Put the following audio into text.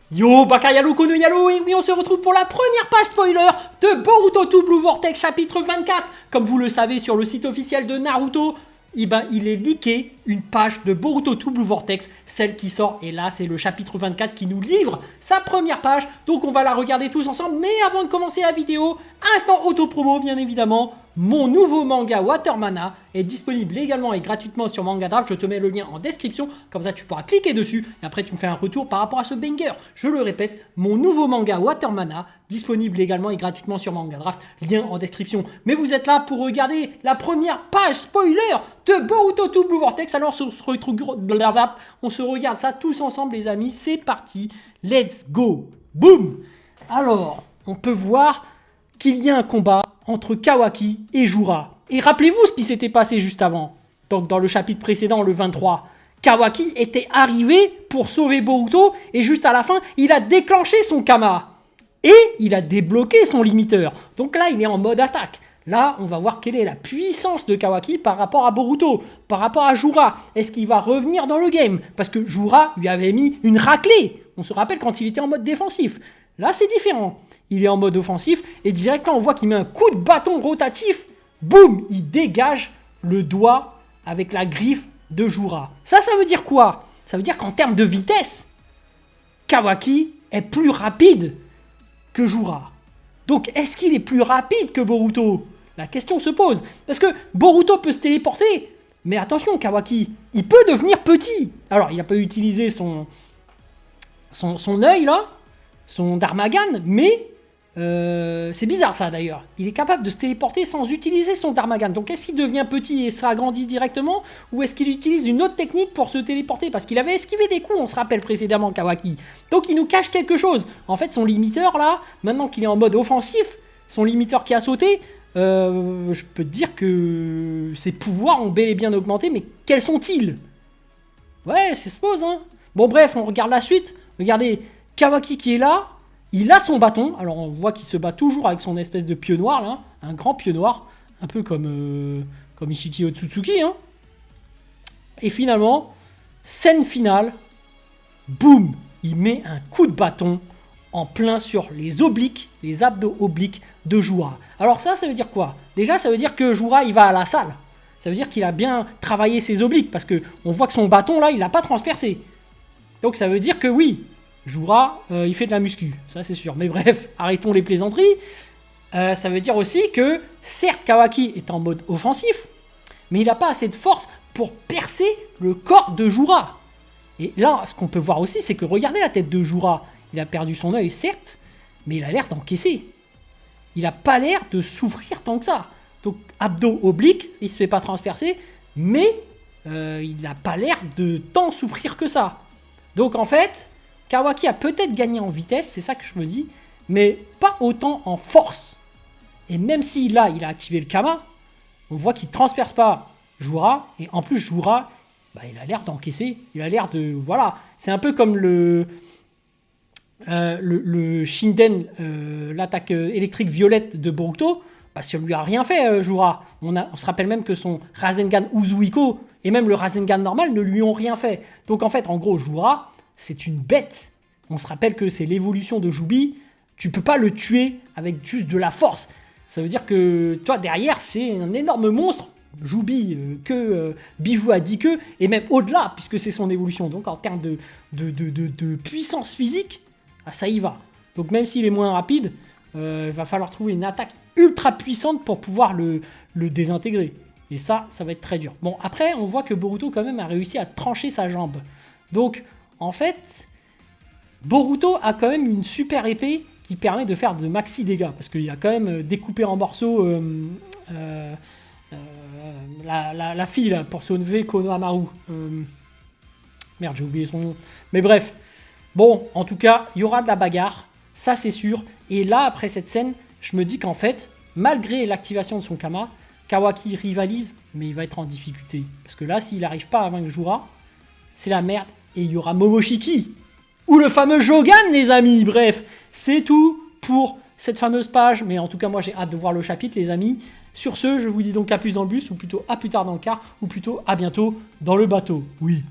Yo, Bakayalu Kono Yalo, et oui, on se retrouve pour la première page spoiler de Boruto 2 Blue Vortex chapitre 24. Comme vous le savez sur le site officiel de Naruto, il est leaké une page de Boruto 2 Blue Vortex, celle qui sort, et là c'est le chapitre 24 qui nous livre sa première page, donc on va la regarder tous ensemble. Mais avant de commencer la vidéo, instant auto-promo bien évidemment, mon nouveau manga Watermana est disponible légalement et gratuitement sur Manga Draft. Je te mets le lien en description, comme ça tu pourras cliquer dessus et après tu me fais un retour par rapport à ce banger. Je le répète, mon nouveau manga Watermana, disponible légalement et gratuitement sur Manga Draft, lien en description. Mais vous êtes là pour regarder la première page spoiler de Boruto 2 Blue Vortex, alors on se regarde ça tous ensemble les amis, c'est parti, let's go, boum. Alors, on peut voir qu'il y a un combat entre Kawaki et Jura. Et rappelez-vous ce qui s'était passé juste avant. Donc dans le chapitre précédent, le 23, Kawaki était arrivé pour sauver Boruto et juste à la fin, il a déclenché son Kama. Et il a débloqué son limiteur. Donc là, il est en mode attaque. Là, on va voir quelle est la puissance de Kawaki par rapport à Boruto, par rapport à Jura. Est-ce qu'il va revenir dans le game? Parce que Jura lui avait mis une raclée. On se rappelle quand il était en mode défensif. Là, c'est différent. Il est en mode offensif et directement, on voit qu'il met un coup de bâton rotatif. Boum, il dégage le doigt avec la griffe de Jura. Ça veut dire quoi? Ça veut dire qu'en termes de vitesse, Kawaki est plus rapide que Jura. Donc, est-ce qu'il est plus rapide que Boruto? La question se pose. Parce que Boruto peut se téléporter. Mais attention, Kawaki, il peut devenir petit. Alors, il n'a pas utilisé son œil, là, son Darmagan, mais c'est bizarre ça d'ailleurs. Il est capable de se téléporter sans utiliser son Darmagan. Donc est-ce qu'il devient petit et s'agrandit directement, ou est-ce qu'il utilise une autre technique pour se téléporter? Parce qu'il avait esquivé des coups, on se rappelle précédemment, Kawaki. Donc il nous cache quelque chose. En fait, son limiteur là, maintenant qu'il est en mode offensif, son limiteur qui a sauté, je peux te dire que ses pouvoirs ont bel et bien augmenté, mais quels sont-ils? Ouais, c'est se pose, hein. Bon bref, on regarde la suite. Regardez, Kawaki qui est là, il a son bâton. Alors on voit qu'il se bat toujours avec son espèce de pieu noir là, un grand pieu noir, un peu comme Ishiki Otsutsuki, hein. Et finalement, scène finale, boum, il met un coup de bâton en plein sur les obliques, les abdos obliques de Jura. Alors ça veut dire quoi? Déjà, ça veut dire que Jura, il va à la salle. Ça veut dire qu'il a bien travaillé ses obliques, parce que on voit que son bâton là, il n'a pas transpercé. Donc ça veut dire que oui, Jura, il fait de la muscu, ça c'est sûr. Mais bref, arrêtons les plaisanteries. Ça veut dire aussi que, certes, Kawaki est en mode offensif, mais il n'a pas assez de force pour percer le corps de Jura. Et là, ce qu'on peut voir aussi, c'est que regardez la tête de Jura. Il a perdu son œil, certes, mais il a l'air d'encaisser. Il n'a pas l'air de souffrir tant que ça. Donc, abdos obliques, il ne se fait pas transpercer, mais il n'a pas l'air de tant souffrir que ça. Donc en fait, Kawaki a peut-être gagné en vitesse, c'est ça que je me dis, mais pas autant en force. Et même si là, il a activé le Kama, on voit qu'il ne transperce pas Jura, et en plus Jura, il a l'air d'encaisser, il a l'air de... Voilà, c'est un peu comme le Shinden, l'attaque électrique violette de Boruto, parce que lui a rien fait, Jura. On se rappelle même que son Rasengan Uzuiko et même le Rasengan normal ne lui ont rien fait. Donc en fait, en gros, Jura, c'est une bête. On se rappelle que c'est l'évolution de Jubi. Tu peux pas le tuer avec juste de la force. Ça veut dire que, toi, derrière, c'est un énorme monstre. Jubi, Bijou a 10 queues, et même au-delà, puisque c'est son évolution. Donc en termes de puissance physique, ça y va. Donc même s'il est moins rapide, il va falloir trouver une attaque ultra puissante pour pouvoir le désintégrer. Et ça va être très dur. Bon, après, on voit que Boruto, quand même, a réussi à trancher sa jambe. Donc, en fait, Boruto a quand même une super épée qui permet de faire de maxi dégâts. Parce qu'il a quand même découpé en morceaux la fille, là, pour sauver Konohamaru. Merde, j'ai oublié son nom. Mais bref. Bon, en tout cas, il y aura de la bagarre. Ça, c'est sûr. Et là, après cette scène, je me dis qu'en fait, malgré l'activation de son Kama, Kawaki rivalise, mais il va être en difficulté. Parce que là, s'il n'arrive pas à vaincre Jura, c'est la merde. Et il y aura Momoshiki. Ou le fameux Jogan, les amis. Bref, c'est tout pour cette fameuse page. Mais en tout cas, moi, j'ai hâte de voir le chapitre, les amis. Sur ce, je vous dis donc à plus dans le bus, ou plutôt à plus tard dans le car, ou plutôt à bientôt dans le bateau. Oui.